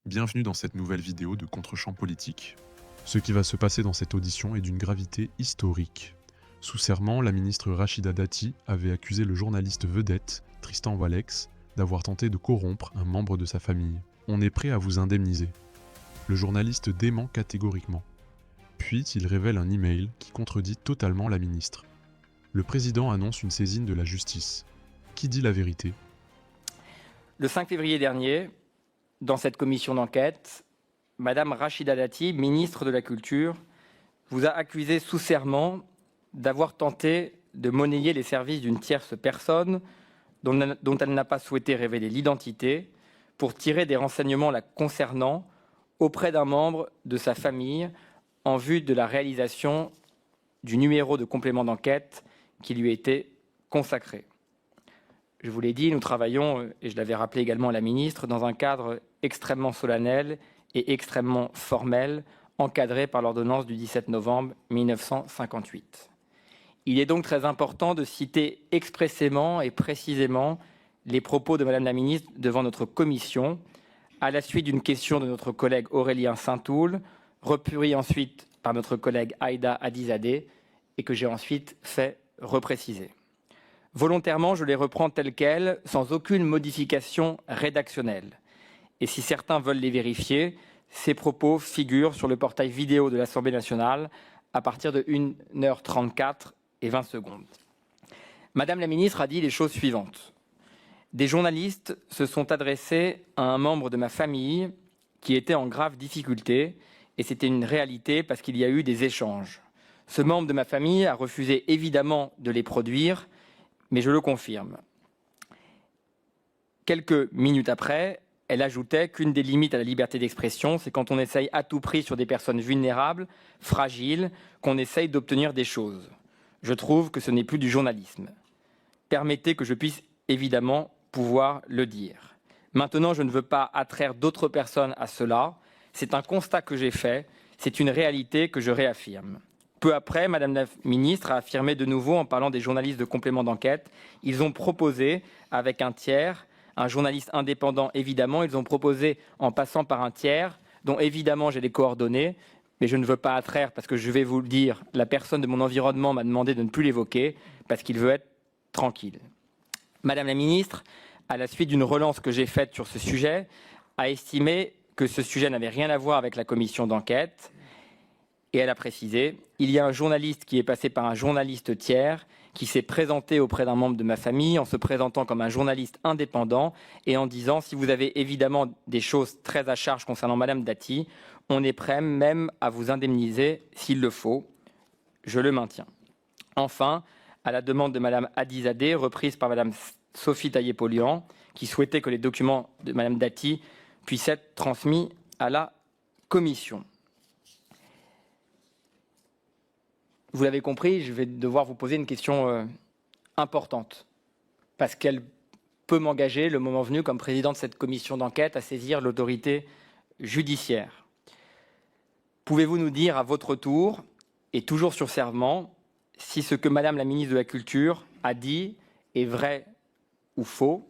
Bienvenue dans cette nouvelle vidéo de Contre-champ politique. Ce qui va se passer dans cette audition est d'une gravité historique. Sous serment, la ministre Rachida Dati avait accusé le journaliste vedette, Tristan Walex, d'avoir tenté de corrompre un membre de sa famille. On est prêt à vous indemniser. Le journaliste dément catégoriquement. Puis il révèle un email qui contredit totalement la ministre. Le président annonce une saisine de la justice. Qui dit la vérité ? Le 5 février dernier, dans cette commission d'enquête, Madame Rachida Dati, ministre de la Culture, vous a accusé sous serment d'avoir tenté de monnayer les services d'une tierce personne dont elle n'a pas souhaité révéler l'identité pour tirer des renseignements la concernant auprès d'un membre de sa famille en vue de la réalisation du numéro de complément d'enquête qui lui était consacré. Je vous l'ai dit, nous travaillons, et je l'avais rappelé également à la ministre, dans un cadre extrêmement solennel et extrêmement formel, encadré par l'ordonnance du 17 novembre 1958. Il est donc très important de citer expressément et précisément les propos de Madame la ministre devant notre commission, à la suite d'une question de notre collègue Aurélien Saint-Toul, repris ensuite par notre collègue Aïda Hadizadeh, et que j'ai ensuite fait repréciser. Volontairement, je les reprends telles quelles, sans aucune modification rédactionnelle. Et si certains veulent les vérifier, ces propos figurent sur le portail vidéo de l'Assemblée nationale à partir de 1h34 et 20 secondes. Madame la ministre a dit les choses suivantes. Des journalistes se sont adressés à un membre de ma famille qui était en grave difficulté, et c'était une réalité parce qu'il y a eu des échanges. Ce membre de ma famille a refusé évidemment de les produire, mais je le confirme. Quelques minutes après, elle ajoutait qu'une des limites à la liberté d'expression, c'est quand on essaye à tout prix sur des personnes vulnérables, fragiles, qu'on essaye d'obtenir des choses. Je trouve que ce n'est plus du journalisme. Permettez que je puisse évidemment pouvoir le dire. Maintenant, je ne veux pas attraire d'autres personnes à cela. C'est un constat que j'ai fait, c'est une réalité que je réaffirme. Peu après, Madame la ministre a affirmé de nouveau en parlant des journalistes de complément d'enquête. Ils ont proposé avec un tiers, un journaliste indépendant évidemment, ils ont proposé en passant par un tiers, dont évidemment j'ai les coordonnées, mais je ne veux pas attraire parce que je vais vous le dire, la personne de mon environnement m'a demandé de ne plus l'évoquer parce qu'il veut être tranquille. Madame la ministre, à la suite d'une relance que j'ai faite sur ce sujet, a estimé que ce sujet n'avait rien à voir avec la commission d'enquête. Et elle a précisé, il y a un journaliste qui est passé par un journaliste tiers qui s'est présenté auprès d'un membre de ma famille en se présentant comme un journaliste indépendant et en disant si vous avez évidemment des choses très à charge concernant Madame Dati, on est prêt même à vous indemniser s'il le faut. Je le maintiens. Enfin, à la demande de Madame Hadizadeh, reprise par Madame Sophie Taillé-Polian, qui souhaitait que les documents de Madame Dati puissent être transmis à la commission. Vous l'avez compris, je vais devoir vous poser une question importante, parce qu'elle peut m'engager, le moment venu, comme président de cette commission d'enquête, à saisir l'autorité judiciaire. Pouvez-vous nous dire à votre tour, et toujours sur serment, si ce que Madame la ministre de la Culture a dit est vrai ou faux?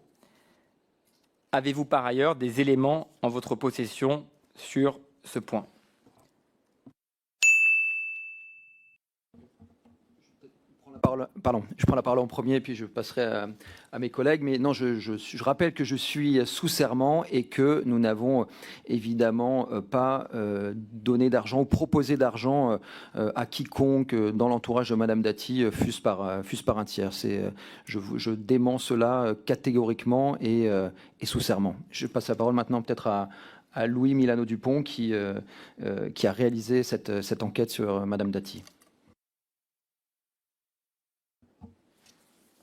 Avez-vous par ailleurs des éléments en votre possession sur ce point? Je prends la parole en premier, puis je passerai à mes collègues. Mais non, je rappelle que je suis sous serment et que nous n'avons évidemment pas donné d'argent ou proposé d'argent à quiconque dans l'entourage de Madame Dati, fût-ce par un tiers. Je dément cela catégoriquement et sous serment. Je passe la parole maintenant peut-être à Louis Milano-Dupont qui a réalisé cette enquête sur Madame Dati.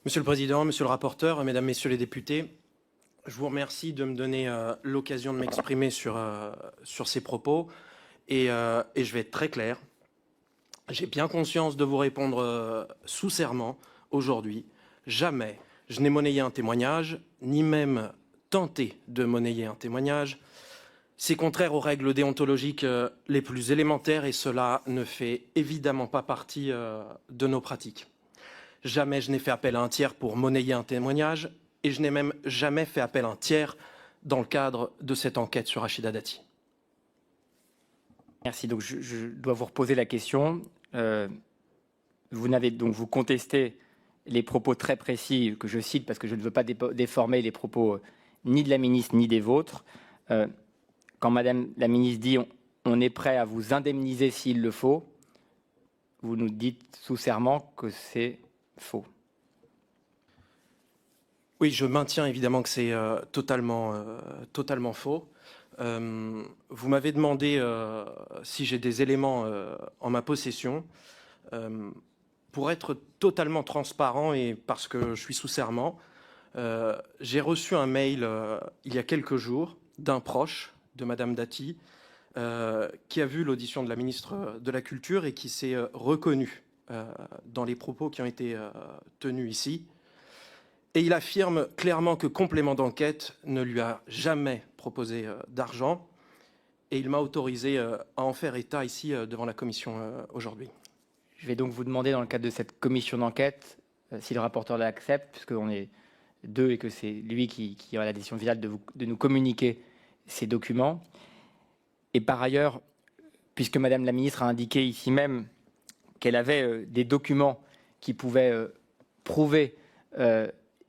Monsieur le Président, Monsieur le rapporteur, Mesdames, Messieurs les députés, je vous remercie de me donner l'occasion de m'exprimer sur ces propos et je vais être très clair. J'ai bien conscience de vous répondre sous serment aujourd'hui. Jamais je n'ai monnayé un témoignage, ni même tenté de monnayer un témoignage. C'est contraire aux règles déontologiques les plus élémentaires et cela ne fait évidemment pas partie de nos pratiques. Jamais je n'ai fait appel à un tiers pour monnayer un témoignage et je n'ai même jamais fait appel à un tiers dans le cadre de cette enquête sur Rachida Dati. Merci. Donc, je dois vous reposer la question. Vous contestez les propos très précis que je cite parce que je ne veux pas déformer les propos ni de la ministre ni des vôtres. Quand Madame la ministre dit on est prêt à vous indemniser s'il le faut, vous nous dites sous serment que c'est faux. Oui, je maintiens évidemment que c'est totalement faux. Vous m'avez demandé si j'ai des éléments en ma possession. Pour être totalement transparent et parce que je suis sous serment, j'ai reçu un mail il y a quelques jours d'un proche de Madame Dati qui a vu l'audition de la ministre de la Culture et qui s'est reconnu dans les propos qui ont été tenus ici. Et il affirme clairement que Complément d'enquête ne lui a jamais proposé d'argent et il m'a autorisé à en faire état ici devant la commission aujourd'hui. Je vais donc vous demander, dans le cadre de cette commission d'enquête, si le rapporteur l'accepte, puisqu'on est deux et que c'est lui qui aura la décision finale de nous communiquer ces documents. Et par ailleurs, puisque Madame la ministre a indiqué ici même qu'elle avait des documents qui pouvaient prouver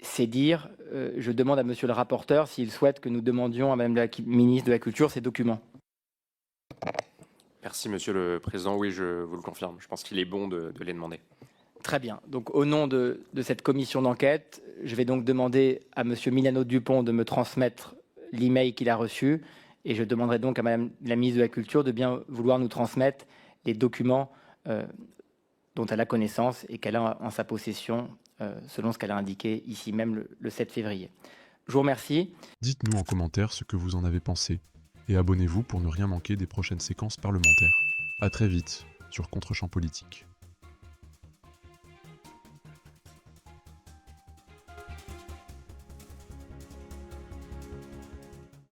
ces dires, je demande à Monsieur le rapporteur s'il souhaite que nous demandions à Madame la ministre de la Culture ces documents. Merci Monsieur le Président. Oui, je vous le confirme. Je pense qu'il est bon de les demander. Très bien. Donc, au nom de cette commission d'enquête, je vais donc demander à Monsieur Milano Dupont de me transmettre l'email qu'il a reçu et je demanderai donc à Madame la ministre de la Culture de bien vouloir nous transmettre les documents dont elle a connaissance et qu'elle a en sa possession selon ce qu'elle a indiqué ici même le 7 février. Je vous remercie. Dites-nous en commentaire ce que vous en avez pensé. Et abonnez-vous pour ne rien manquer des prochaines séquences parlementaires. A très vite sur Contre-champ politique.